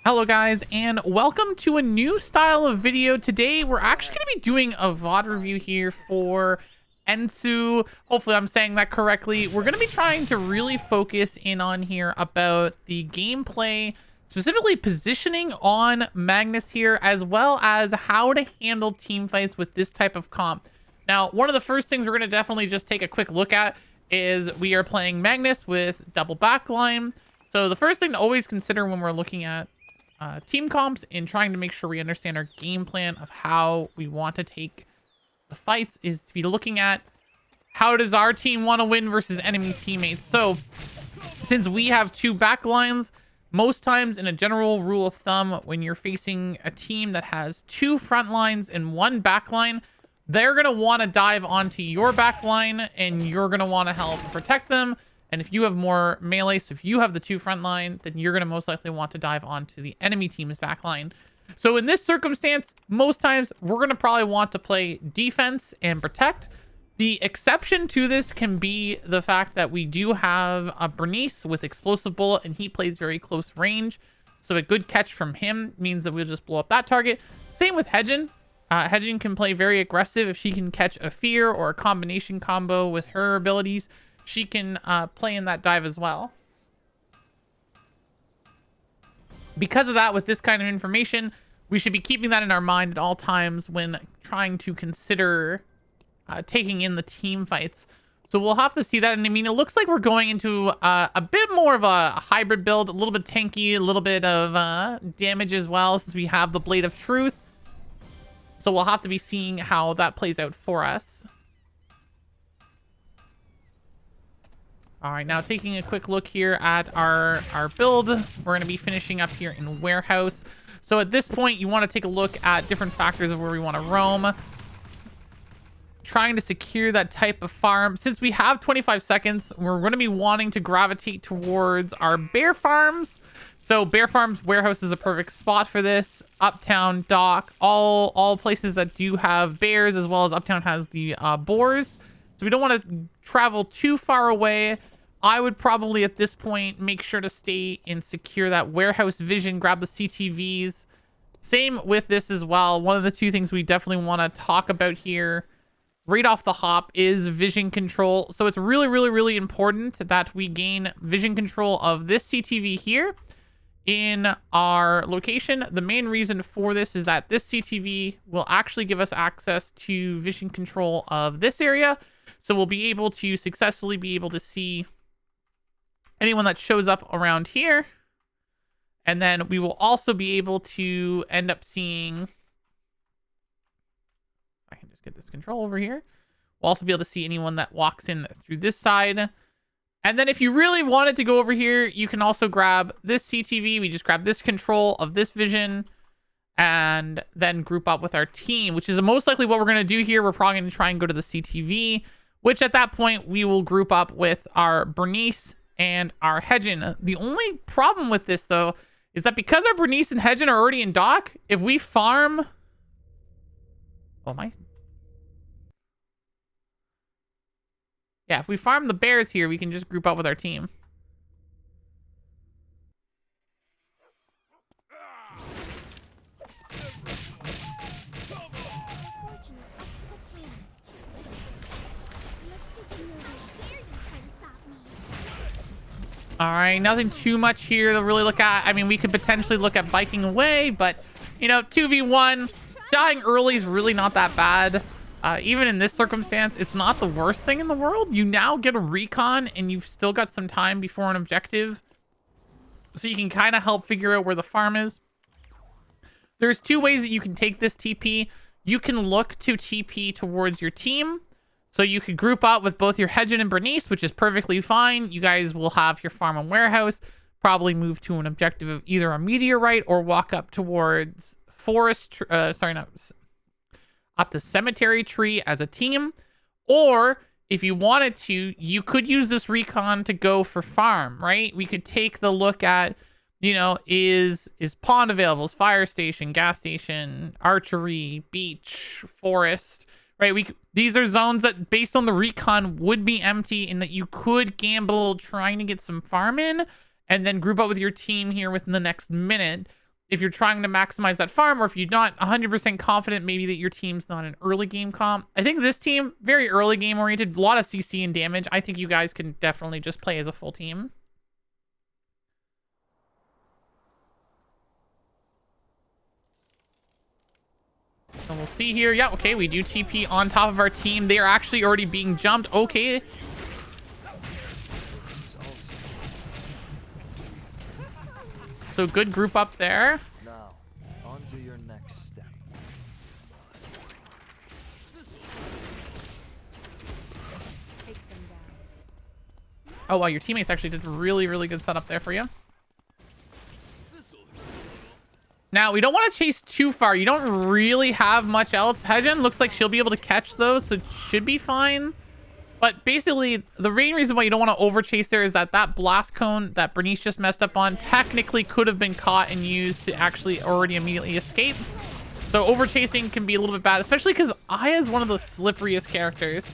Hello guys, and welcome to a new style of video. Today we're actually going to be doing a VOD review here for Entsu. Hopefully I'm saying that correctly. We're going to be trying to really focus in on here about the gameplay, specifically positioning on Magnus here, as well as how to handle team fights with this type of comp. Now, one of the first things we're going to definitely just take a quick look at is we are playing Magnus with double backline. So the first thing to always consider when we're looking at team comps and trying to make sure we understand our game plan of how we want to take the fights is to be looking at how does our team want to win versus enemy teammates. So since we have two backlines, most times in a general rule of thumb, when you're facing a team that has two front lines and one backline, they're going to want to dive onto your backline and you're going to want to help protect them. And if you have more melee, so if you have the two front line, then you're going to most likely want to dive onto the enemy team's back line. So in this circumstance, most times we're going to probably want to play defense and protect. The exception to this can be the fact that we do have a Bernice with explosive bullet and he plays very close range. So a good catch from him means that we'll just blow up that target. Same with Hedgen. Hedgen can play very aggressive. If she can catch a fear or a combination combo with her abilities, she can play in that dive as well. Because of that, with this kind of information, we should be keeping that in our mind at all times when trying to consider taking in the team fights. So we'll have to see that. And I mean, it looks like we're going into a bit more of a hybrid build, a little bit tanky, a little bit of damage as well, since we have the Blade of Truth. So we'll have to be seeing how that plays out for us. All right, now taking a quick look here at our build, we're going to be finishing up here in Warehouse. So at this point, you want to take a look at different factors of where we want to roam. Trying to secure that type of farm. Since we have 25 seconds, we're going to be wanting to gravitate towards our bear farms. So bear farms, Warehouse is a perfect spot for this. Uptown, Dock, all places that do have bears, as well as Uptown has the boars. So we don't want to travel too far away. I would probably at this point make sure to stay and secure that Warehouse vision, grab the CTVs. Same with this as well. One of the two things we definitely want to talk about here right off the hop is vision control. So it's really important that we gain vision control of this CTV here in our location. The main reason for this is that this CTV will actually give us access to vision control of this area. So we'll be able to successfully be able to see anyone that shows up around here. And then we will also be able to end up seeing... I can just get this control over here. We'll also be able to see anyone that walks in through this side. And then if you really wanted to go over here, you can also grab this CTV. We just grab this control of this vision and then group up with our team, which is most likely what we're going to do here. We're probably going to try and go to the CTV, which at that point we will group up with our Bernice and our Hedgen. The only problem with this, though, is that because our Bernice and Hedgen are already in dock, if we farm... Oh, my... Yeah, if we farm the bears here, we can just group up with our team. All right, nothing too much here to really look at. I mean, we could potentially look at biking away, but, you know, 2v1, dying early is really not that bad. Even in this circumstance, it's not the worst thing in the world. You now get a recon, and you've still got some time before an objective. So you can kind of help figure out where the farm is. There's two ways that you can take this TP. You can look to TP towards your team. So you could group up with both your Hedgen and Bernice, which is perfectly fine. You guys will have your farm and Warehouse. Probably move to an objective of either a meteorite or walk up towards forest. Up to cemetery tree as a team. Or if you wanted to, you could use this recon to go for farm, right? We could take the look at, you know, is pond available, is fire station, gas station, archery, beach, forest. Right, these are zones that, based on the recon, would be empty, and that you could gamble trying to get some farm in, and then group up with your team here within the next minute. if you're trying to maximize that farm, or if you're not 100% confident maybe that your team's not an early game comp. I think this team, very early game oriented, a lot of CC and damage. I think you guys can definitely just play as a full team. So we'll see here. Yeah, okay, we do TP on top of our team. They are actually already being jumped. Okay. So good group up there. Now, on to your next step. Oh, wow, your teammates actually did really, really good setup there for you. Now, we don't want to chase too far. You don't really have much else. Hejin looks like she'll be able to catch those, so it should be fine. But basically, the main reason why you don't want to over chase there is that that blast cone that Bernice just messed up on technically could have been caught and used to actually already immediately escape. So over chasing can be a little bit bad, especially because Aya is one of the slipperiest characters.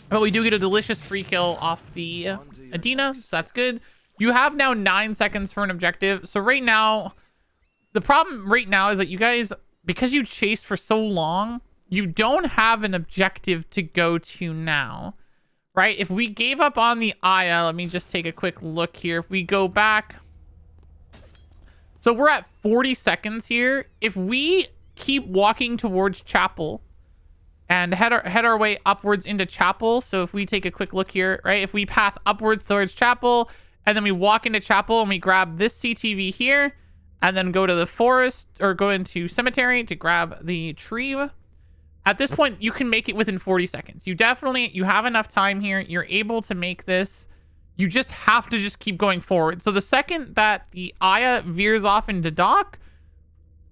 But we do get a delicious free kill off the Athena, so that's good. You have now 9 seconds for an objective. So right now, the problem right now is that you guys, because you chased for so long, you don't have an objective to go to now, right? If we gave up on the Aya, let me just take a quick look here. If we go back, so we're at 40 seconds here. If we keep walking towards Chapel and head our way upwards into Chapel, so if we take a quick look here, right? If we path upwards towards Chapel and then we walk into Chapel and we grab this CTV here and then go to the forest or go into Cemetery to grab the tree. At this point, you can make it within 40 seconds. You have enough time here. You're able to make this. You just have to just keep going forward. So the second that the Aya veers off into dock,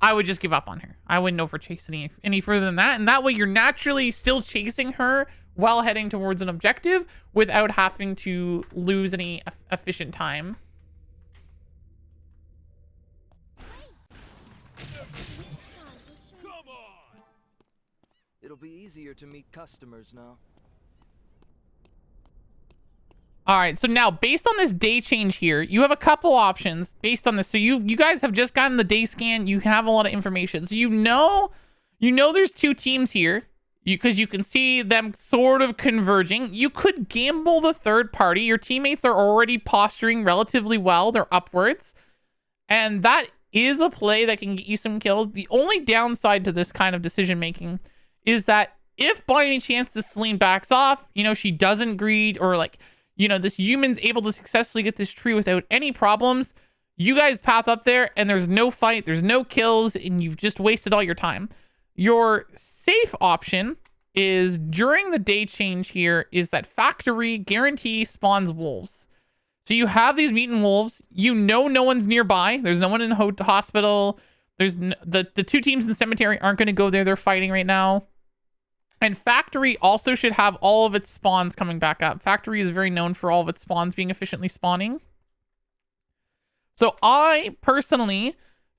I would just give up on her. I wouldn't overchase any further than that. And that way you're naturally still chasing her while heading towards an objective without having to lose any efficient time. It'll be easier to meet customers now. All right, so now based on this day change here, you have a couple options based on this. So you guys have just gotten the day scan. You can have a lot of information. So you know there's two teams here because you can see them sort of converging. You could gamble the third party. Your teammates are already posturing relatively well. They're upwards. And that is a play that can get you some kills. The only downside to this kind of decision making is that if by any chance this Celine backs off, she doesn't greed, or like, this human's able to successfully get this tree without any problems, you guys path up there and there's no fight, there's no kills, and you've just wasted all your time. Your safe option is during the day change here is that factory guarantee spawns wolves. So you have these mutant wolves, no one's nearby, there's no one in the hospital, there's the two teams in the cemetery aren't going to go there, they're fighting right now. And Factory also should have all of its spawns coming back up. Factory is very known for all of its spawns being efficiently spawning. So I personally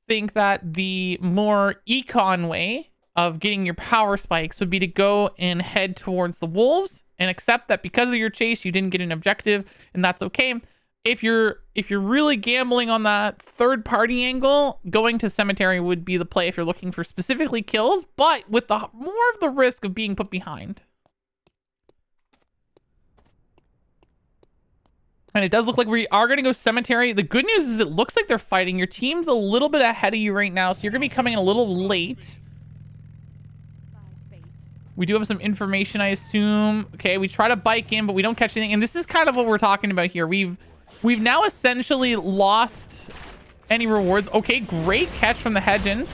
think that the more econ way of getting your power spikes would be to go and head towards the wolves and accept that because of your chase, you didn't get an objective, and that's okay. If you're really gambling on that third party angle, going to Cemetery would be the play if you're looking for specifically kills, but with the more of the risk of being put behind. And it does look like we are going to go Cemetery. The good news is it looks like they're fighting. Your team's a little bit ahead of you right now, so you're going to be coming in a little late. We do have some information, I assume. Okay, we try to bike in, but we don't catch anything. And this is kind of what we're talking about here. We've now essentially lost any rewards. Okay, great catch from the Hejin.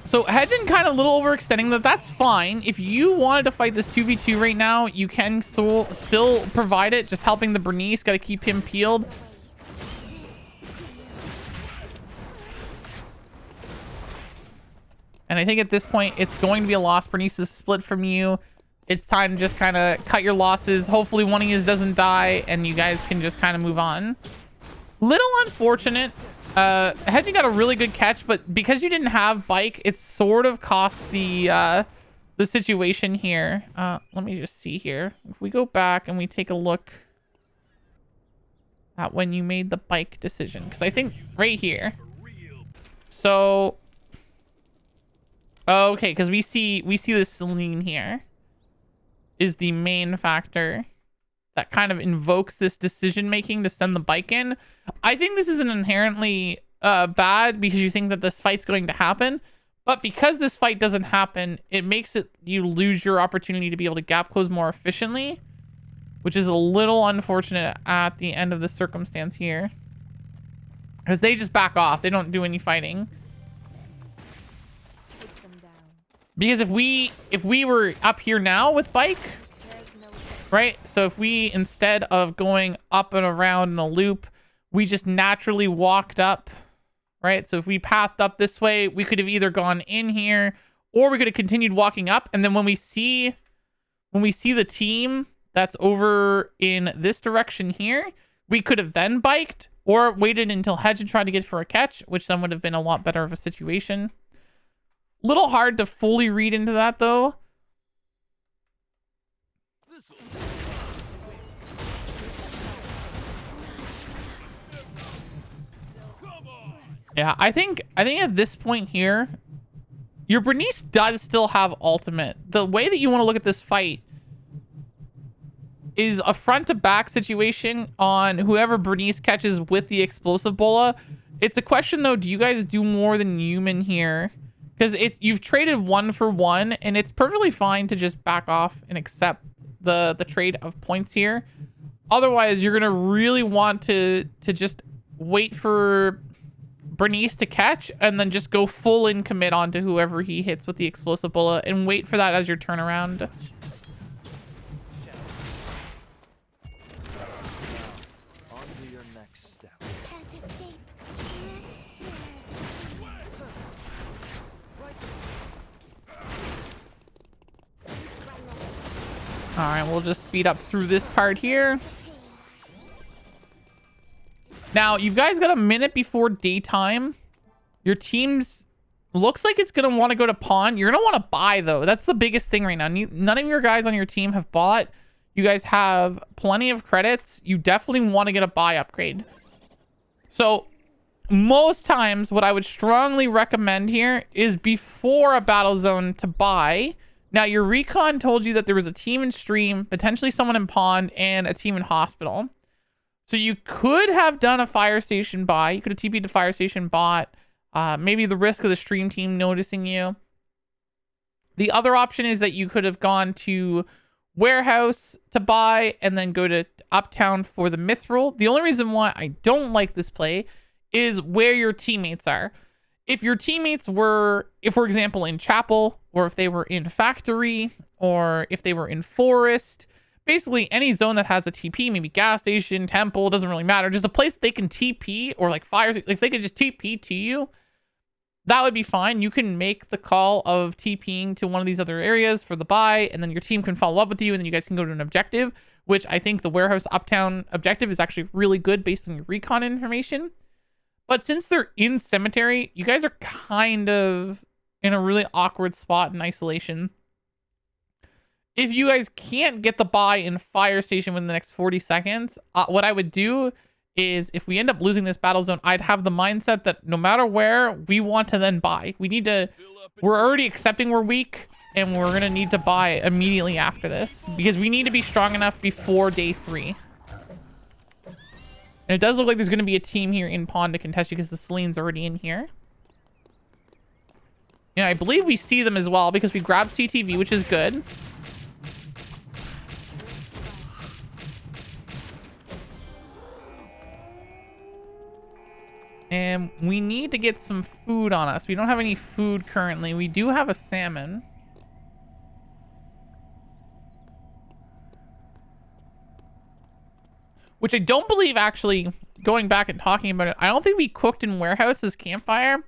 So Hejin kind of a little overextending that. That's fine. If you wanted to fight this 2v2 right now, you can still provide it. Just helping the Bernice. Got to keep him peeled. And I think at this point, it's going to be a loss. Bernice is split from you. It's time to just kind of cut your losses. Hopefully one of you doesn't die and you guys can just kind of move on. Little unfortunate. Hedgie got a really good catch, but because you didn't have bike, it sort of cost the situation here. Let me just see here. If we go back and we take a look. when you made the bike decision? Because I think right here. So, okay, because we see this Celine here is the main factor that kind of invokes this decision making to send the bike in. I think this is an inherently bad because you think that this fight's going to happen, but because this fight doesn't happen, it makes it you lose your opportunity to be able to gap close more efficiently, which is a little unfortunate at the end of the circumstance here, because they just back off. They don't do any fighting. Because if we were up here now with bike, right? So if we, instead of going up and around in a loop, we just naturally walked up, right? So if we pathed up this way, we could have either gone in here or we could have continued walking up. And then when we see the team that's over in this direction here, we could have then biked or waited until hedge and tried to get for a catch, which then would have been a lot better of a situation. Little hard to fully read into that though. Yeah, I think at this point here, your Bernice does still have ultimate. The way that you want to look at this fight is a front to back situation on whoever Bernice catches with the explosive bola. It's a question though, do you guys do more than human here? Because you've traded 1 for 1, and it's perfectly fine to just back off and accept the trade of points here. Otherwise, you're gonna really want to just wait for Bernice to catch and then just go full in commit onto whoever he hits with the explosive bullet and wait for that as your turnaround. On to your next step. All right, we'll just speed up through this part here. Now, you guys got a minute before daytime. Your team's looks like it's going to want to go to pawn. You're going to want to buy, though. That's the biggest thing right now. None of your guys on your team have bought. You guys have plenty of credits. You definitely want to get a buy upgrade. So, most times, what I would strongly recommend here is before a battle zone to buy. Now, your recon told you that there was a team in stream, potentially someone in pond, and a team in hospital. So you could have done a fire station buy. You could have TP'd to fire station bot. Maybe the risk of the stream team noticing you. The other option is that you could have gone to warehouse to buy and then go to uptown for the mithril. The only reason why I don't like this play is where your teammates are. If your teammates were, for example, in chapel, or if they were in factory, or if they were in forest, basically any zone that has a TP, maybe gas station, temple, doesn't really matter. Just a place they can TP, or like fires, if they could just TP to you, that would be fine. You can make the call of TPing to one of these other areas for the buy, and then your team can follow up with you, and then you guys can go to an objective, which I think the warehouse uptown objective is actually really good based on your recon information. But since they're in cemetery, you guys are kind of in a really awkward spot in isolation. If you guys can't get the buy in fire station within the next 40 seconds, what I would do is if we end up losing this battle zone, I'd have the mindset that no matter where, we want to then buy. We're already accepting we're weak, and we're going to need to buy immediately after this because we need to be strong enough before day 3. And it does look like there's going to be a team here in pond to contest you because the Celine's already in here. Yeah, I believe we see them as well because we grabbed CTV, which is good. And we need to get some food on us. We don't have any food currently. We do have a salmon. Which I don't believe, actually, going back and talking about it, I don't think we cooked in warehouse as campfire.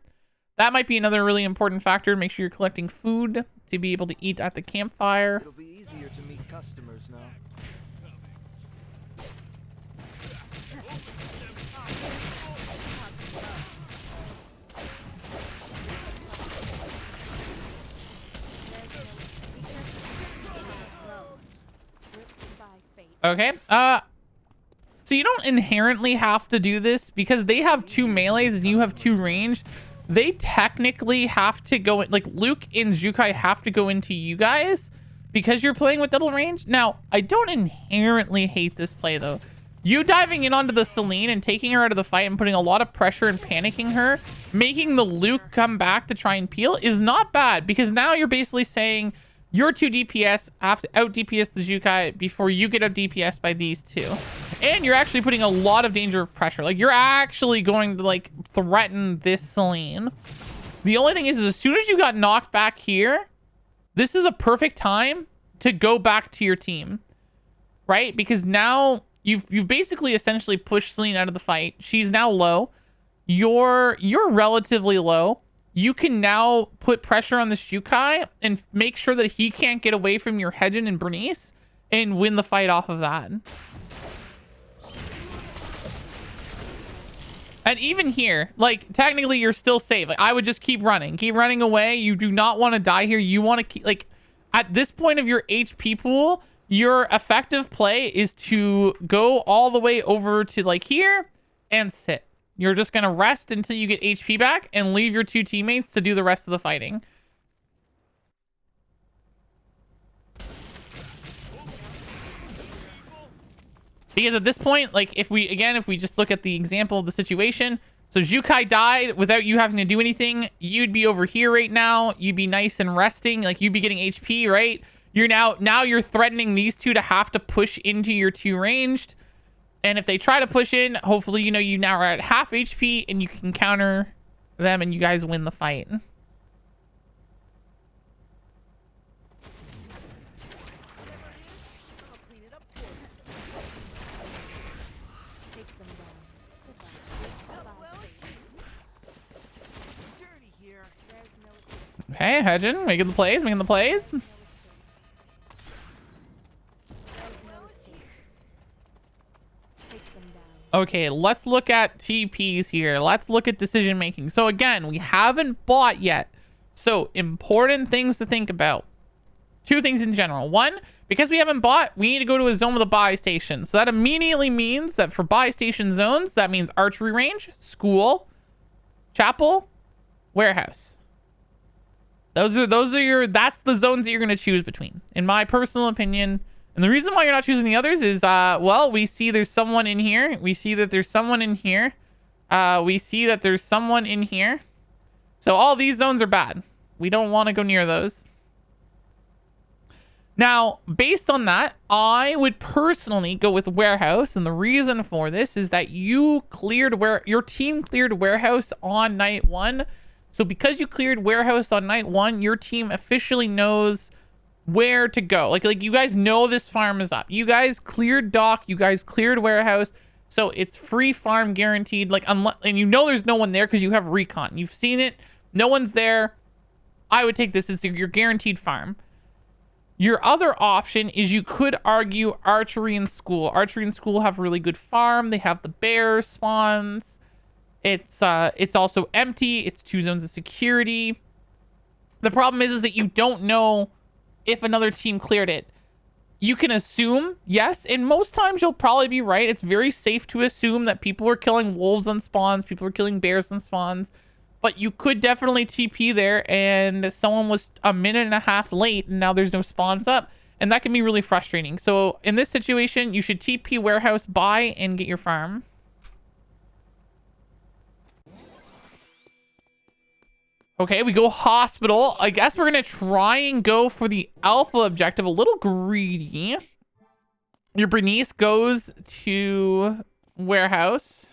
That might be another really important factor. Make sure you're collecting food to be able to eat at the campfire. It'll be easier to meet customers now. Okay. So you don't inherently have to do this because they have 2 melees and you have 2 range. They technically have to go in, like Luke and Jukai have to go into you guys because you're playing with double range. Now, I don't inherently hate this play though. You diving in onto the Celine and taking her out of the fight and putting a lot of pressure and panicking her, making the Luke come back to try and peel is not bad because now you're basically saying your 2 DPS have to out DPS the Jukai before you get out DPS by these 2. And you're actually putting a lot of danger of pressure. Like you're actually going to like threaten this Celine. The only thing is as soon as you got knocked back here, this is a perfect time to go back to your team, right? Because now you've basically essentially pushed Celine out of the fight. She's now low. You're relatively low. You can now put pressure on this Jukai and make sure that he can't get away from your Hedgen and Bernice and win the fight off of that. And even here, like technically you're still safe. Like I would just keep running away. You do not want to die here. You want to keep, like at this point of your HP pool, your effective play is to go all the way over to like here and sit. You're just going to rest until you get HP back and leave your 2 teammates to do the rest of the fighting. Because at this point, like if we just look at the example of the situation, so Jukai died without you having to do anything, you'd be over here right now. You'd be nice and resting, like you'd be getting HP, right? You're now you're threatening these 2 to have to push into your 2 ranged. And if they try to push in, hopefully, you know, you now are at half HP and you can counter them and you guys win the fight. Okay, Hedgen, making the plays. Okay, let's look at TPs here. Let's look at decision making. So again, we haven't bought yet. So important things to think about. 2 things in general. 1, because we haven't bought, we need to go to a zone with a buy station. So that immediately means that for buy station zones, that means archery range, school, chapel, warehouse. That's the zones that you're going to choose between, in my personal opinion. And the reason why you're not choosing the others is, well, we see there's someone in here. We see that there's someone in here. We see that there's someone in here. So all these zones are bad. We don't want to go near those. Now, based on that, I would personally go with warehouse. And the reason for this is that your team cleared warehouse on night 1. So because you cleared warehouse on night 1, your team officially knows where to go. Like you guys know this farm is up. You guys cleared dock. You guys cleared warehouse. So it's free farm guaranteed. Like and you know there's no one there because you have recon. You've seen it. No one's there. I would take this as your guaranteed farm. Your other option is you could argue archery and school. Archery and school have really good farm. They have the bear spawns. It's also empty. It's 2 zones of security. The problem is that you don't know if another team cleared it. You can assume, yes, and most times you'll probably be right. It's very safe to assume that people are killing wolves on spawns, people are killing bears on spawns, but you could definitely TP there and someone was a minute and a half late and now there's no spawns up, and that can be really frustrating. So in this situation, you should TP warehouse, buy, and get your farm. Okay, we go hospital. I guess we're going to try and go for the alpha objective. A little greedy. Your Bernice goes to warehouse.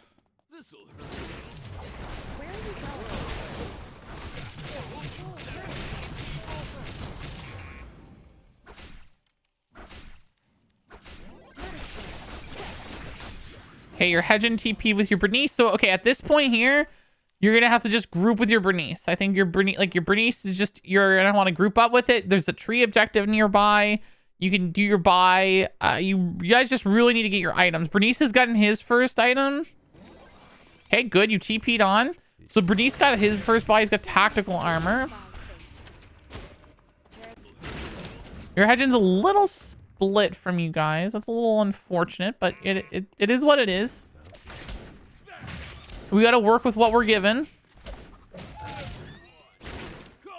Okay, your Hedgen TP with your Bernice. So, okay, at this point here, you're going to have to just group with your Bernice. I think your Bernice is just, you're going to want to group up with it. There's a tree objective nearby. You can do your buy. You guys just really need to get your items. Bernice has gotten his first item. Okay, good. You TP'd on. So Bernice got his first buy. He's got tactical armor. Your Hedgen's a little split from you guys. That's a little unfortunate, but it is what it is. We got to work with what we're given.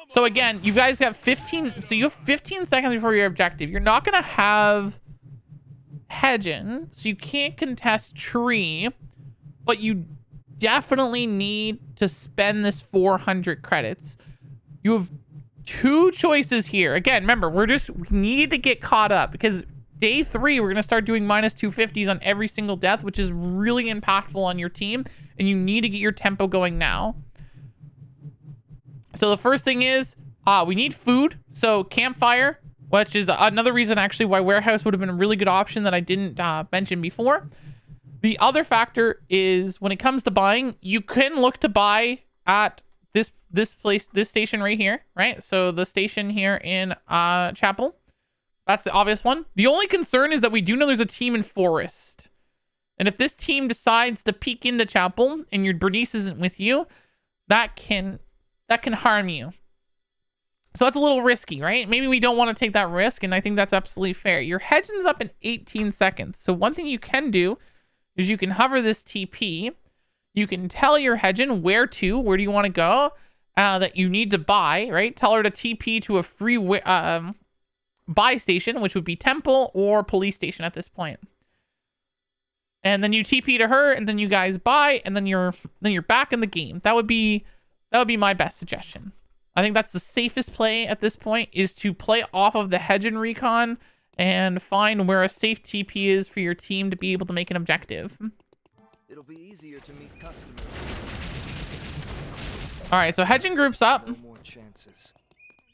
So again, you guys have 15. So you have 15 seconds before your objective. You're not going to have hedging, so you can't contest tree, but you definitely need to spend this 400 credits. You have two choices here. Again, remember, we need to get caught up because day 3, we're going to start doing minus 250s on every single death, which is really impactful on your team, and you need to get your tempo going now. So the first thing is we need food. So campfire, which is another reason actually why warehouse would have been a really good option that I didn't mention before. The other factor is when it comes to buying, you can look to buy at this place, this station right here, right? So the station here in Chapel, that's the obvious one. The only concern is that we do know there's a team in Forest. And if this team decides to peek into Chapel and your Bernice isn't with you, that can harm you. So that's a little risky, right? Maybe we don't want to take that risk, and I think that's absolutely fair. Your hedging's up in 18 seconds. So one thing you can do is you can hover this TP. You can tell your hedging where do you want to go, that you need to buy, right? Tell her to TP to a free buy station, which would be temple or police station at this point. And then you TP to her, and then you guys buy, and then you're back in the game. That would be my best suggestion. I think that's the safest play at this point, is to play off of the hedge and recon and find where a safe TP is for your team to be able to make an objective. It'll be easier to meet customers. All right, so hedging groups up. No more chances.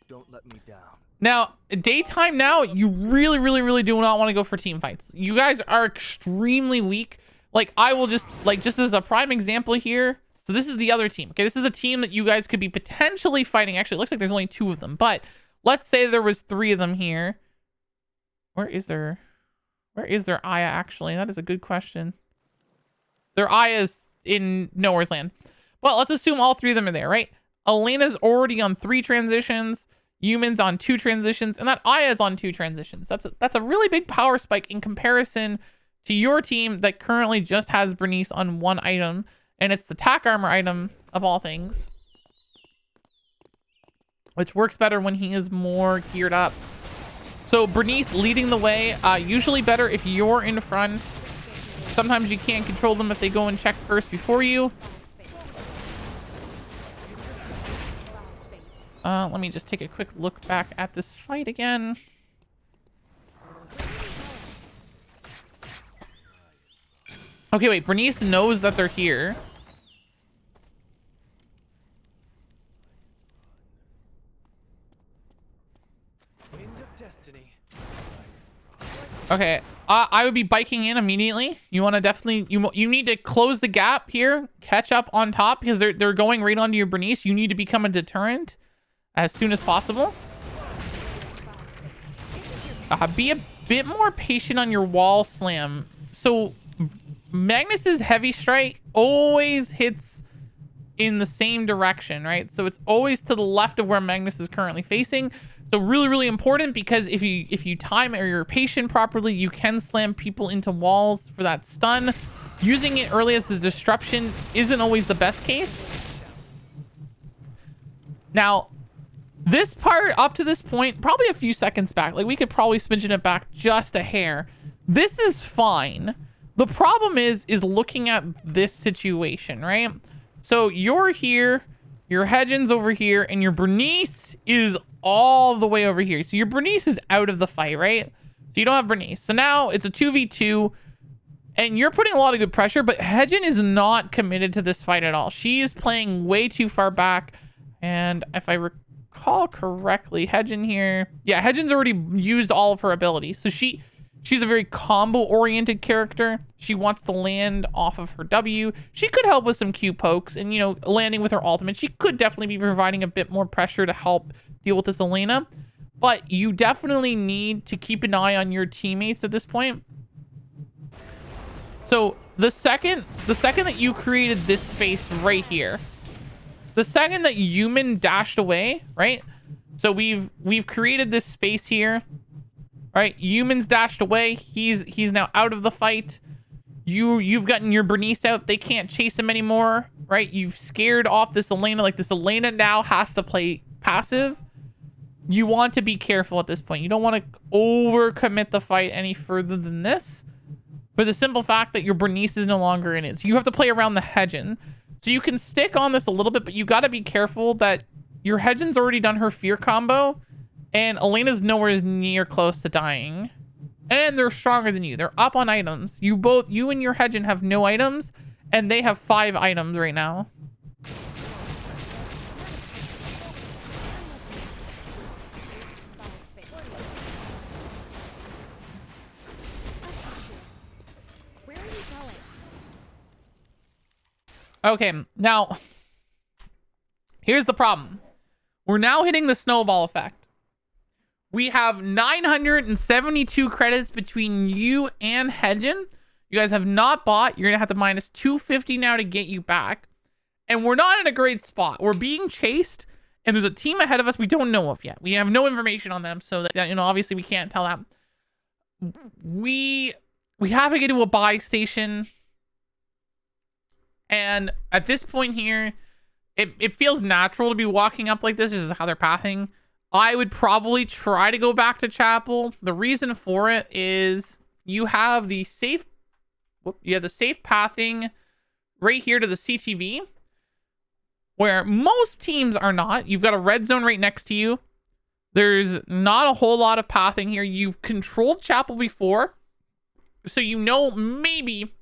Don't let me down. Now, daytime now, you really, really, really do not want to go for team fights. You guys are extremely weak. Like, I will just as a prime example here. So this is the other team. Okay, this is a team that you guys could be potentially fighting. Actually, it looks like there's only 2 of them. But let's say there was 3 of them here. Where is their Aya, actually? That is a good question. Their Aya is in Nowhere's Land. Well, let's assume all 3 of them are there, right? Elena's already on 3 transitions. Yumin's on 2 transitions. And that Aya is on 2 transitions. That's a really big power spike in comparison to your team that currently just has Bernice on 1 item. And it's the tack armor item of all things, which works better when he is more geared up. So Bernice leading the way, usually better if you're in front. Sometimes you can't control them if they go and check first before you. Let me just take a quick look back at this fight again. Okay, wait, Bernice knows that they're here. Okay, I would be biking in immediately. You want to definitely, you need to close the gap here, catch up on top, because they're going right onto your Bernice. You need to become a deterrent as soon as possible. Be a bit more patient on your wall slam. So Magnus's heavy strike always hits in the same direction, right? So it's always to the left of where Magnus is currently facing. So really, really important, because if you time or you're patient properly, you can slam people into walls for that stun. Using it early as the disruption isn't always the best case. Now, this part up to this point, probably a few seconds back, like we could probably smidgen it back just a hair. This is fine. The problem is looking at this situation, right? So you're here, your Hedgens over here, and your Bernice is all the way over here. So your Bernice is out of the fight, right? So you don't have Bernice. So now it's a 2v2, and you're putting a lot of good pressure, but Hedgen is not committed to this fight at all. She is playing way too far back, and if I recall correctly, Hedgen here... Yeah, Hedgen's already used all of her abilities. So she's a very combo-oriented character. She wants to land off of her W. She could help with some Q pokes, and, you know, landing with her ultimate. She could definitely be providing a bit more pressure to help deal with this Elena. But you definitely need to keep an eye on your teammates at this point. So the second that you created this space right here, the second that Yumin dashed away, right? So we've created this space here. right? Humans dashed away. He's now out of the fight. You've gotten your Bernice out. They can't chase him anymore, right? You've scared off this Elena. Like, this Elena now has to play passive. You want to be careful at this point. You don't want to overcommit the fight any further than this, for the simple fact that your Bernice is no longer in it. So you have to play around the Hedgen. So you can stick on this a little bit, but you got to be careful that your Hedgen's already done her fear combo, and Elena's nowhere near close to dying. And they're stronger than you. They're up on items. You and your Hedgen have no items, and they have 5 items right now. Okay, now, here's the problem. We're now hitting the snowball effect. We have 972 credits between you and Hedgen. You guys have not bought. You're going to have to minus 250 now to get you back. And we're not in a great spot. We're being chased, and there's a team ahead of us we don't know of yet. We have no information on them, so that, you know, obviously we can't tell them. We have to get to a buy station. And at this point here, it feels natural to be walking up like this. This is how they're pathing. I would probably try to go back to Chapel. The reason for it is you have the safe pathing right here to the CTV, where most teams are not. You've got a red zone right next to you. There's not a whole lot of pathing here. You've controlled Chapel before, so you know maybe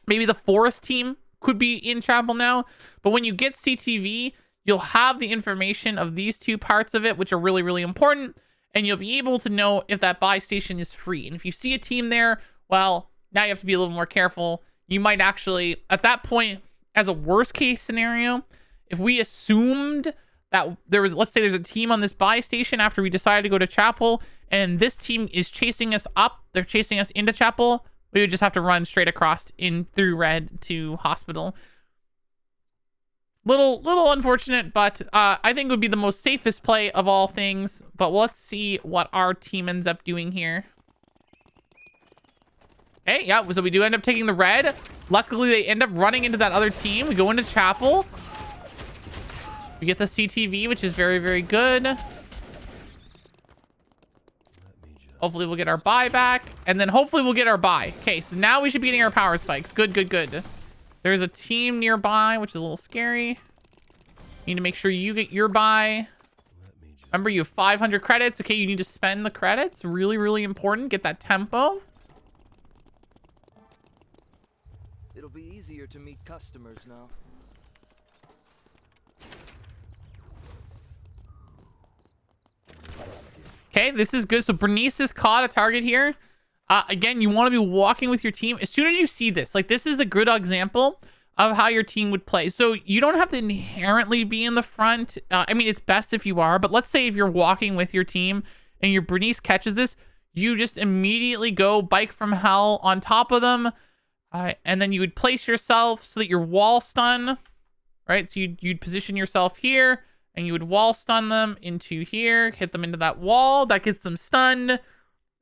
the Forest team could be in Chapel now. But when you get CTV, you'll have the information of these two parts of it, which are really, really important. And you'll be able to know if that buy station is free. And if you see a team there, well, now you have to be a little more careful. You might actually, at that point, as a worst case scenario, if we assumed that there was, let's say there's a team on this buy station after we decided to go to Chapel, and this team is chasing us up, they're chasing us into Chapel, we would just have to run straight across in through red to hospital. Little unfortunate, but I think it would be the most safest play of all things. But let's see what our team ends up doing here. Okay, yeah, so we do end up taking the red. Luckily, they end up running into that other team. We go into Chapel. We get the CTV, which is very, very good. Hopefully we'll get our buy back, and then hopefully we'll get our buy. Okay, so now we should be getting our power spikes. Good, good, good. There's a team nearby, which is a little scary. You need to make sure you get your buy. Remember, you have 500 credits. Okay, you need to spend the credits. Really, really important. Get that tempo. It'll be easier to meet customers now. Okay, this is good. So Bernice has caught a target here. Again, you want to be walking with your team. As soon as you see this, like, this is a good example of how your team would play. So you don't have to inherently be in the front. I mean, it's best if you are, but let's say if you're walking with your team and your Bernice catches this, you just immediately go bike from hell on top of them. And then you would place yourself so that you're wall stun, right? So you'd position yourself here, and you would wall stun them into here, hit them into that wall. That gets them stunned.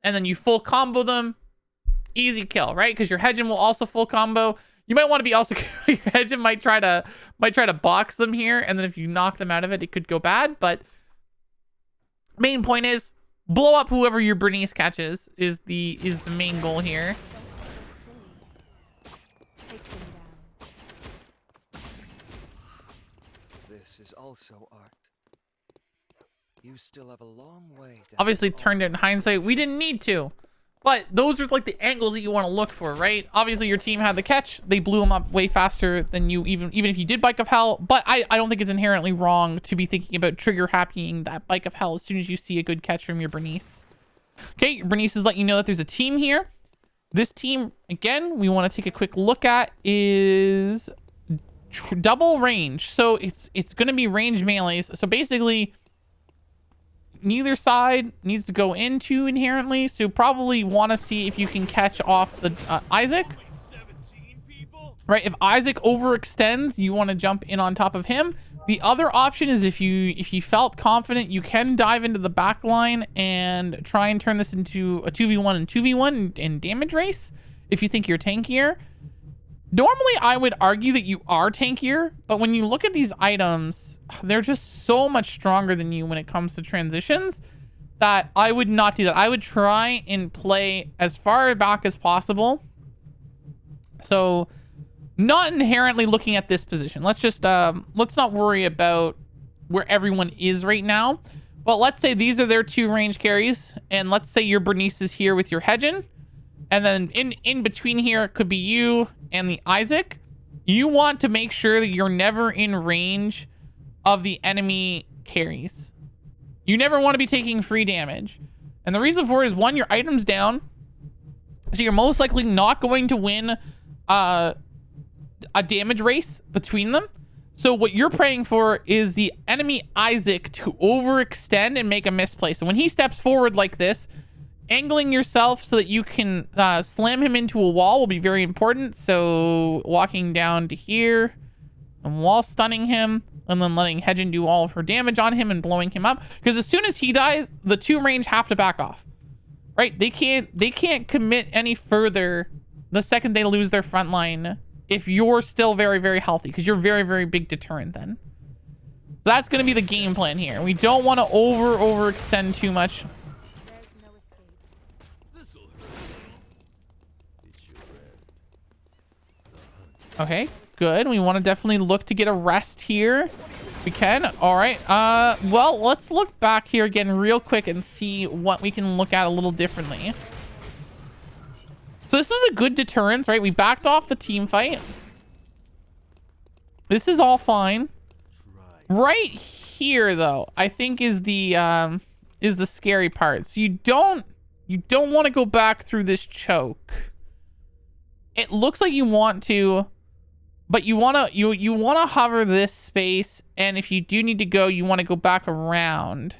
And then you full combo them. Easy kill, right? Because your Hedgen will also full combo. You might want to be also... your Hedgen might try to box them here. And then if you knock them out of it, it could go bad. But main point is, blow up whoever your Bernice catches is the main goal here. This is also art. You still have a long way to... Obviously, turned it in hindsight. We didn't need to. But those are like the angles that you want to look for, right? Obviously, your team had the catch. They blew them up way faster than you, even if you did Bike of Hell. But I don't think it's inherently wrong to be thinking about trigger happying that Bike of Hell as soon as you see a good catch from your Bernice. Okay, your Bernice is letting you know that there's a team here. This team, again, we want to take a quick look at is double range. So it's going to be range melees. So basically, neither side needs to go into inherently. So probably want to see if you can catch off the Isaac. right? If Isaac overextends, you want to jump in on top of him. The other option is if you felt confident, you can dive into the back line and try and turn this into a 2v1 and 2v1 in damage race if you think you're tankier. Normally, I would argue that you are tankier, but when you look at these items, they're just so much stronger than you when it comes to transitions that I would not do that. I would try and play as far back as possible. So, not inherently looking at this position. Let's just, let's not worry about where everyone is right now. But let's say these are their 2 range carries, and let's say your Bernice is here with your Hedgen, and then in between here it could be you and the Isaac. You want to make sure that you're never in range of the enemy carries. You never want to be taking free damage. And the reason for it is, one, your item's down, so you're most likely not going to win a damage race between them. So what you're praying for is the enemy Isaac to overextend and make a misplay. So when he steps forward like this, angling yourself so that you can slam him into a wall will be very important. So walking down to here and wall stunning him, and then letting Hedgen do all of her damage on him and blowing him up. Because as soon as he dies, the 2 range have to back off. Right? They can't commit any further the second they lose their front line if you're still very, very healthy, because you're very, very big deterrent then. So that's going to be the game plan here. We don't want to overextend too much. Okay, good. We want to definitely look to get a rest here. We can. All right. Well, let's look back here again real quick and see what we can look at a little differently. So this was a good deterrence, right? We backed off the team fight. This is all fine. Right here, though, I think is the scary part. So you don't want to go back through this choke. It looks like you want to, but you want to hover this space, and if you do need to go, you want to go back around.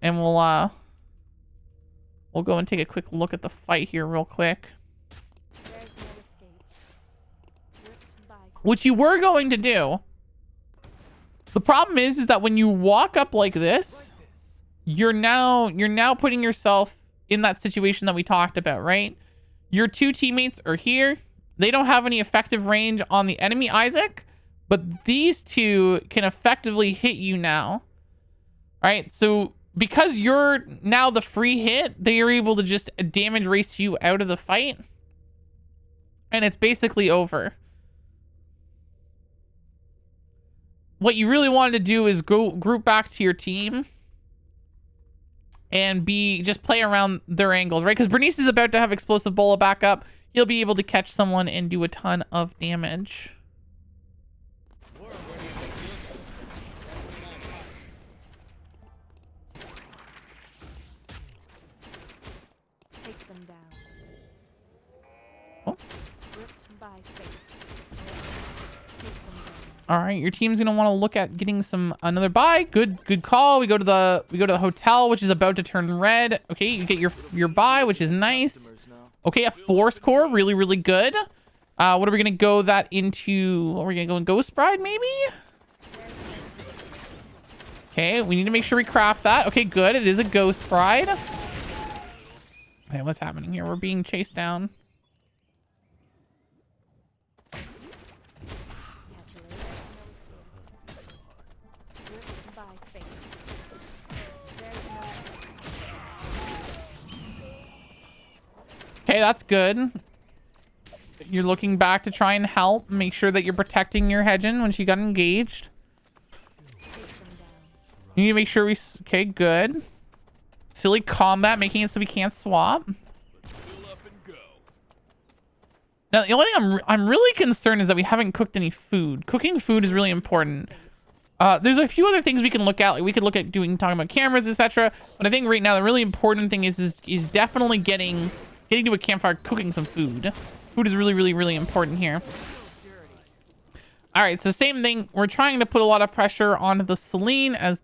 And we'll go and take a quick look at the fight here real quick. Which you were going to do. The problem is that when you walk up like this, you're now putting yourself in that situation that we talked about, right? Your 2 teammates are here. They don't have any effective range on the enemy Isaac, but these 2 can effectively hit you now. All right, so because you're now the free hit, they are able to just damage race you out of the fight. And it's basically over. What you really wanted to do is go group back to your team and just play around their angles, right? Because Bernice is about to have explosive bola back up. He'll be able to catch someone and do a ton of damage. All right, your team's gonna want to look at getting another buy. Good call. We go to the hotel, which is about to turn red. Okay, you get your buy, which is nice. Okay, a force core, really good. What are we gonna go that into? Are we gonna go in Ghost Bride maybe? Okay, we need to make sure we craft that. Okay, good. It is a Ghost Bride. Okay, what's happening here? We're being chased down. Okay, that's good. You're looking back to try and help. Make sure that you're protecting your Hedgen when she got engaged. You need to make sure we... Okay, good. Silly combat, making it so we can't swap. Now, the only thing I'm really concerned is that we haven't cooked any food. Cooking food is really important. There's a few other things we can look at. Like we could look at talking about cameras, etc. But I think right now the really important thing is definitely getting to a campfire, cooking some food. Food is really important here. All right, so same thing. We're trying to put a lot of pressure onto the Celine as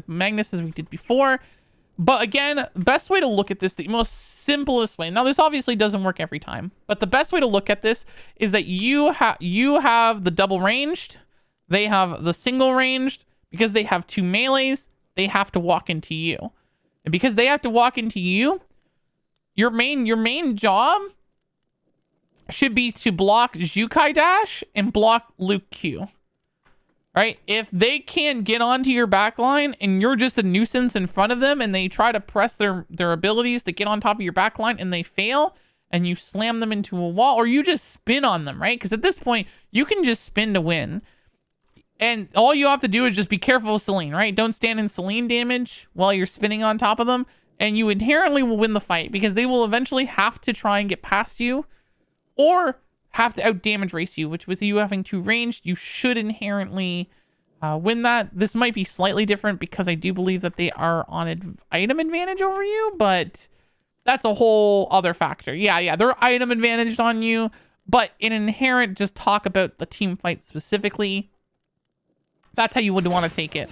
Magnus as we did before. But again, best way to look at this, the most simplest way. Now, this obviously doesn't work every time, but the best way to look at this is that you have the double ranged, they have the single ranged. Because they have 2 melees, they have to walk into you. And because they have to walk into you, your main job should be to block Jukai dash and block Luke Q. Right? If they can't get onto your backline and you're just a nuisance in front of them and they try to press their abilities to get on top of your backline and they fail and you slam them into a wall, or you just spin on them, right? Because at this point, you can just spin to win. And all you have to do is just be careful of Celine, right? Don't stand in Celine damage while you're spinning on top of them. And you inherently will win the fight because they will eventually have to try and get past you or have to out damage race you, which with you having 2 ranged, you should inherently win that. This might be slightly different because I do believe that they are on item advantage over you, but that's a whole other factor. Yeah, they're item advantaged on you, but in inherent, just talk about the team fight specifically. That's how you would want to take it.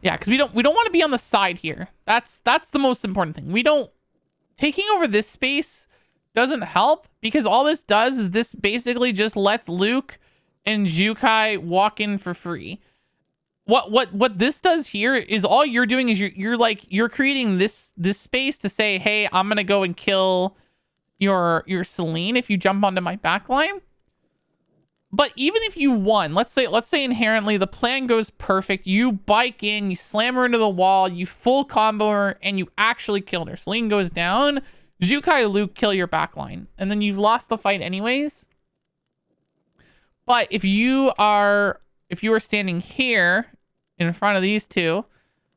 Yeah, because we don't want to be on the side here. That's the most important thing. We don't taking over this space doesn't help because all this does is this basically just lets Luke and Jukai walk in for free. What this does here is all you're doing is you're creating this space to say, hey, I'm gonna go and kill your Celine if you jump onto my backline. But even if you won, let's say inherently the plan goes perfect, you bike in, you slam her into the wall, you full combo her, and you actually killed her. Celine goes down, Jukai Luke kill your backline, and then you've lost the fight anyways. But if you are standing here in front of these two,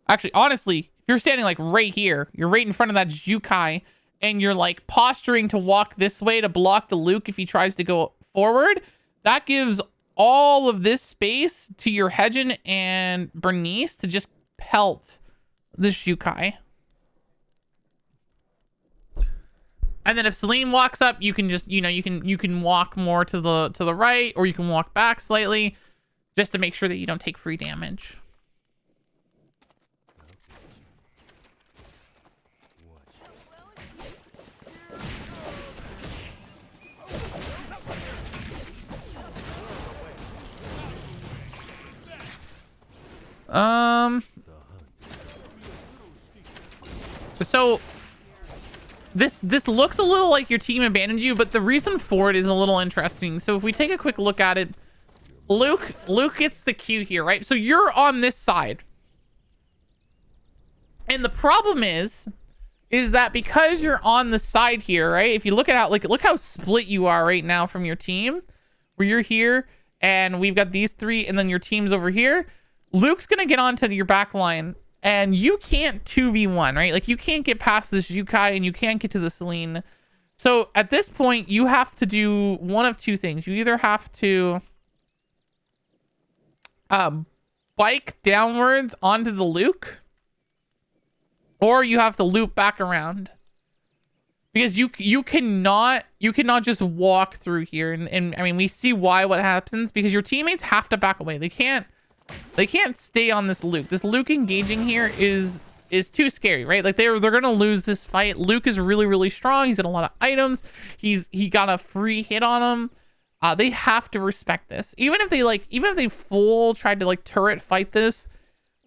actually honestly, if you're standing like right here, you're right in front of that Jukai, and you're like posturing to walk this way to block the Luke if he tries to go forward. That gives all of this space to your Hedgen and Bernice to just pelt this Jukai. And then if Celine walks up, you can just, you can walk more to the right, or you can walk back slightly just to make sure that you don't take free damage. So this looks a little like your team abandoned you, but the reason for it is a little interesting. So if we take a quick look at it, Luke gets the Q here, right? So you're on this side. And the problem is that because you're on the side here, right? If you look at how, look how split you are right now from your team, where you're here and we've got these 3 and then your team's over here. Luke's going to get onto your back line and you can't 2v1, right? Like you can't get past this Jukai and you can't get to the Celine. So at this point, you have to do one of 2 things. You either have to bike downwards onto the Luke, or you have to loop back around. Because you cannot just walk through here. And I mean, we see what happens because your teammates have to back away. They can't stay on this Luke. This Luke engaging here is too scary, right? Like they're gonna lose this fight. Luke is really, really strong. He's got a lot of items. He got a free hit on him. They have to respect this. Even if they full tried to like turret fight this,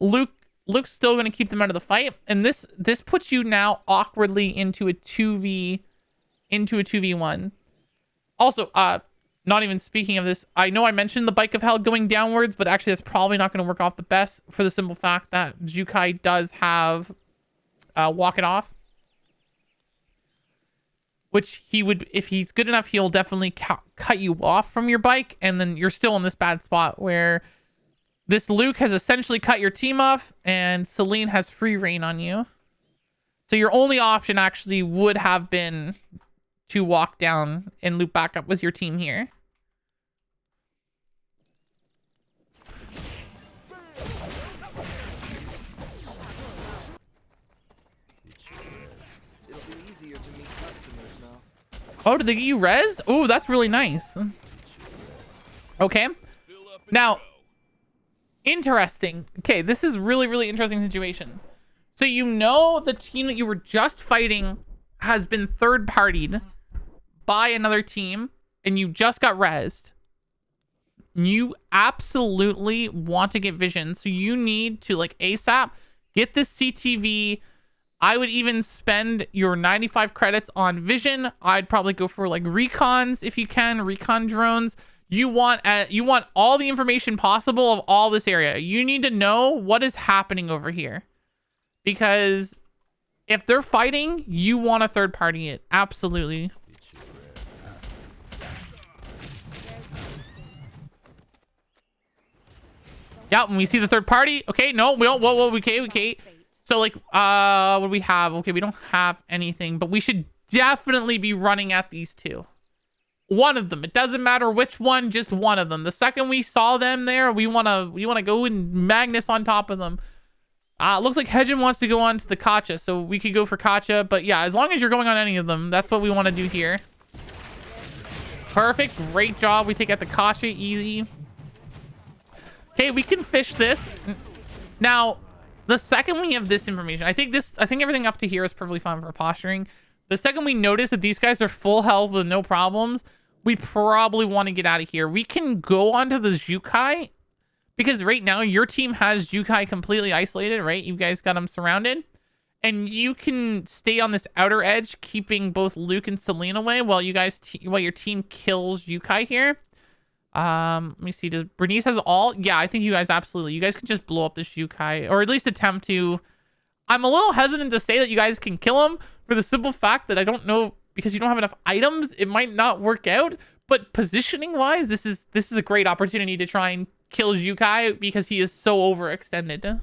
Luke's still gonna keep them out of the fight. And this puts you now awkwardly into a 2v1. Also, not even speaking of this, I know I mentioned the Bike of Hell going downwards, but actually that's probably not going to work off the best for the simple fact that Jukai does have Walk It Off. Which he would, if he's good enough, he'll definitely cut you off from your bike, and then you're still in this bad spot where this Luke has essentially cut your team off, and Celine has free reign on you. So your only option actually would have been to walk down and loop back up with your team here. It'll be easier to meet customers now. Oh, did they get you rezzed? Oh, that's really nice. Okay. Now, Interesting. Okay, this is really, really interesting situation. So you know the team that you were just fighting has been third partied by another team, and you just got rezzed. You absolutely want to get vision, so you need to, like, ASAP get this CTV. I would even spend your 95 credits on vision. I'd probably go for, like, recons if you can, recon drones. You want all the information possible of all this area. You need to know what is happening over here, because if they're fighting, you want to third party it. Absolutely. Yeah, when we see the third party. Okay, no, we don't. Whoa, okay. So, like, what do we have? Okay, we don't have anything, but we should definitely be running at these two. One of them. It doesn't matter which one, just one of them. The second we saw them there, we wanna go and Magnus on top of them. Looks like Hedgen wants to go on to the Kacha, so we could go for Kacha. But yeah, as long as you're going on any of them, that's what we want to do here. Perfect. Great job. We take out the Kacha easy. Okay, we can fish this. Now, the second we have this information, I think everything up to here is perfectly fine for posturing. The second we notice that these guys are full health with no problems, we probably want to get out of here. We can go onto the Jukai, because right now your team has Jukai completely isolated, right? You guys got them surrounded. And you can stay on this outer edge, keeping both Luke and Selene away while your team kills Jukai here. Let me see. Does Bernice has all? Yeah, I think you guys absolutely. You guys can just blow up this Jukai, or at least attempt to. I'm a little hesitant to say that you guys can kill him for the simple fact that I don't know, because you don't have enough items. It might not work out. But positioning wise, this is a great opportunity to try and kill Jukai because he is so overextended.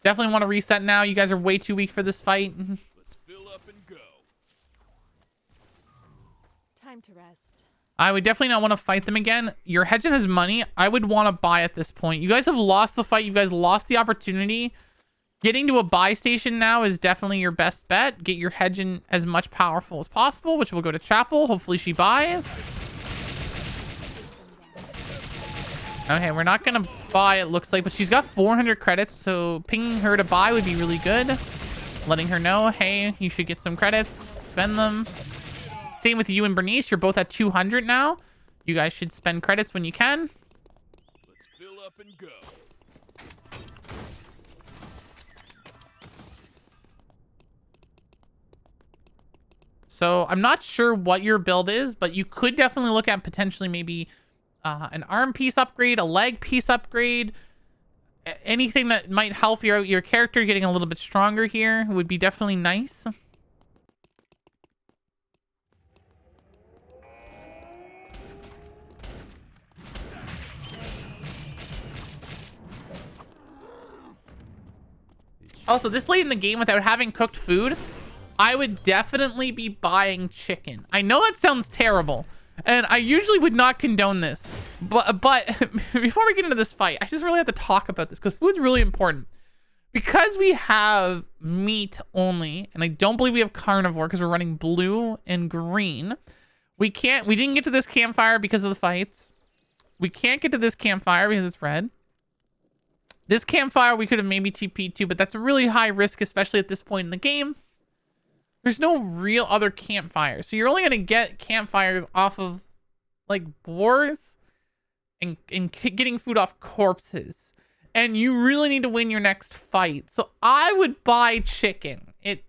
Definitely want to reset now. You guys are way too weak for this fight. Let's fill up and go. Time to rest. I would definitely not want to fight them again. Your Hedgen has money. I would want to buy at this point. You guys have lost the fight. You guys lost the opportunity. Getting to a buy station now is definitely your best bet. Get your Hedgen as much powerful as possible, which will go to Chapel. Hopefully she buys. Okay, we're not going to buy, it looks like, but she's got 400 credits, so pinging her to buy would be really good. Letting her know, hey, you should get some credits. Spend them. Same with you and Bernice. You're both at 200 now. You guys should spend credits when you can. Let's fill up and go. So I'm not sure what your build is, but you could definitely look at potentially maybe an arm piece upgrade, a leg piece upgrade. Anything that might help your character getting a little bit stronger here would be definitely nice. Also, this late in the game, without having cooked food, I would definitely be buying chicken. I know that sounds terrible, and I usually would not condone this. But before we get into this fight, I just really have to talk about this, because food's really important. Because we have meat only, and I don't believe we have carnivore because we're running blue and green. We didn't get to this campfire because of the fights. We can't get to this campfire because it's red. This campfire we could have maybe TP'd to, but that's a really high risk, especially at this point in the game. There's no real other campfires. So you're only going to get campfires off of, like, boars and getting food off corpses. And you really need to win your next fight. So I would buy chicken. It's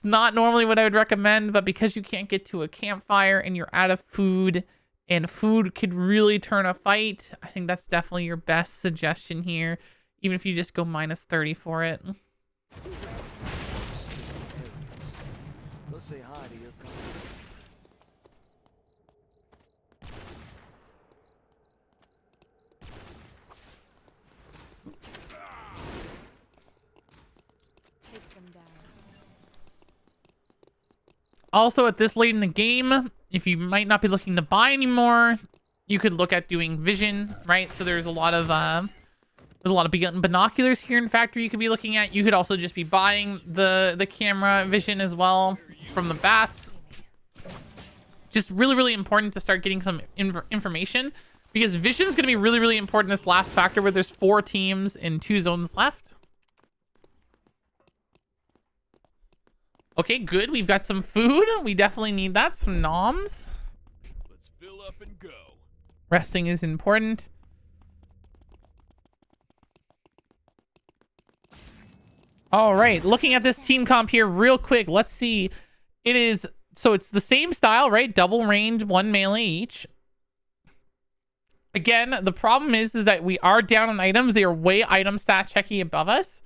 not normally what I would recommend, but because you can't get to a campfire and you're out of food, and food could really turn a fight, I think that's definitely your best suggestion here, even if you just go minus 30 for it. Go say hi to your cousin. Take them down. Also, at this late in the game, if you might not be looking to buy anymore, you could look at doing vision, right? So there's a lot of binoculars here in factory you could be looking at. You could also just be buying the camera vision as well from the bats. Just really, really important to start getting some information, because vision is going to be really, really important in this last factor where there's 4 teams and 2 zones left. Okay, good. We've got some food. We definitely need that. Some noms. Let's fill up and go. Resting is important. All right, looking at this team comp here real quick. Let's see. It is, so it's the same style, right? Double range, 1 melee each. Again, the problem is that we are down on items. They are way item stat checky above us.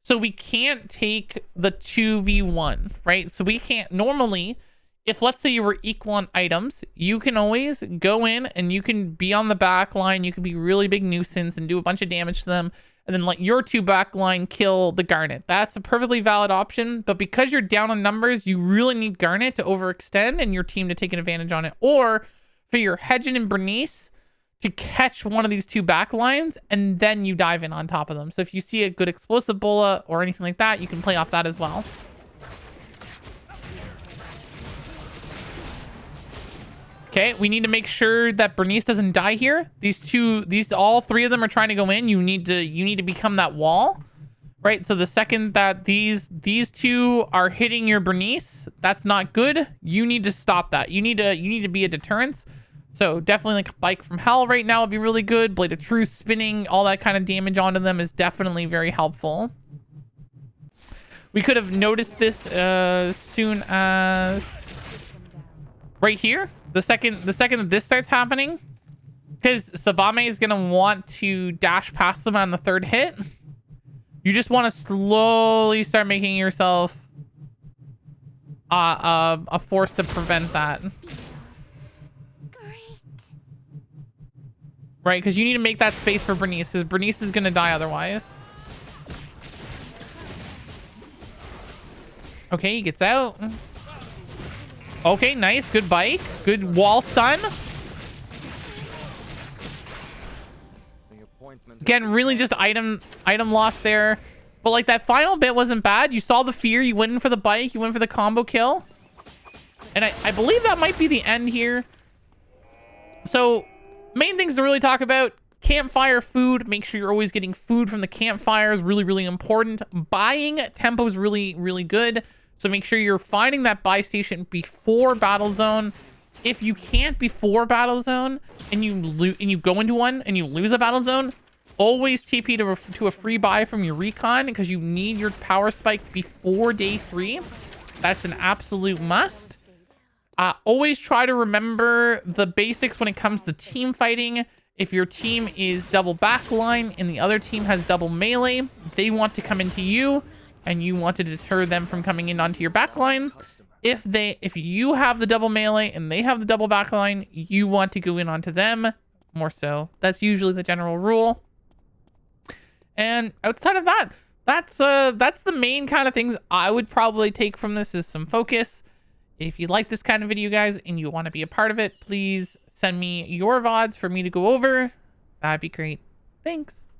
So we can't take the 2v1, right? So we can't normally, if let's say you were equal on items, you can always go in and you can be on the back line. You can be really big nuisance and do a bunch of damage to them, and then let your 2 back line kill the Garnet. That's a perfectly valid option, but because you're down on numbers, you really need Garnet to overextend and your team to take an advantage on it, or for your Hedgen and Bernice to catch one of these 2 back lines, and then you dive in on top of them. So if you see a good explosive bola or anything like that, you can play off that as well. Okay, we need to make sure that Bernice doesn't die here. All 3 of them are trying to go in. You need to become that wall, right? So the second that these 2 are hitting your Bernice, that's not good. You need to stop that. You need to be a deterrence. So definitely like Bike from Hell right now would be really good. Blade of Truth spinning, all that kind of damage onto them is definitely very helpful. We could have noticed this as soon as right here. The second that this starts happening, because Sabame is going to want to dash past them on the 3rd hit. You just want to slowly start making yourself a force to prevent that. Right, because you need to make that space for Bernice, because Bernice is going to die otherwise. Okay, he gets out. Okay, nice. Good bike. Good wall stun. Again, really just item loss there. But like that final bit wasn't bad. You saw the fear. You went in for the bike. You went for the combo kill. And I believe that might be the end here. So main things to really talk about: campfire food. Make sure you're always getting food from the campfires. Really, really important. Buying tempo is really, really good. So make sure you're finding that buy station before battle zone. If you can't before battle zone and you go into one and you lose a battle zone, always TP to a free buy from your recon, because you need your power spike before day 3. That's an absolute must. Always try to remember the basics when it comes to team fighting. If your team is double backline and the other team has double melee, they want to come into you and you want to deter them from coming in onto your backline. If you have the double melee and they have the double backline, you want to go in onto them more so. That's usually the general rule. And outside of that, that's the main kind of things I would probably take from this, is some focus. If you like this kind of video, guys, and you want to be a part of it, please send me your VODs for me to go over. That'd be great. Thanks.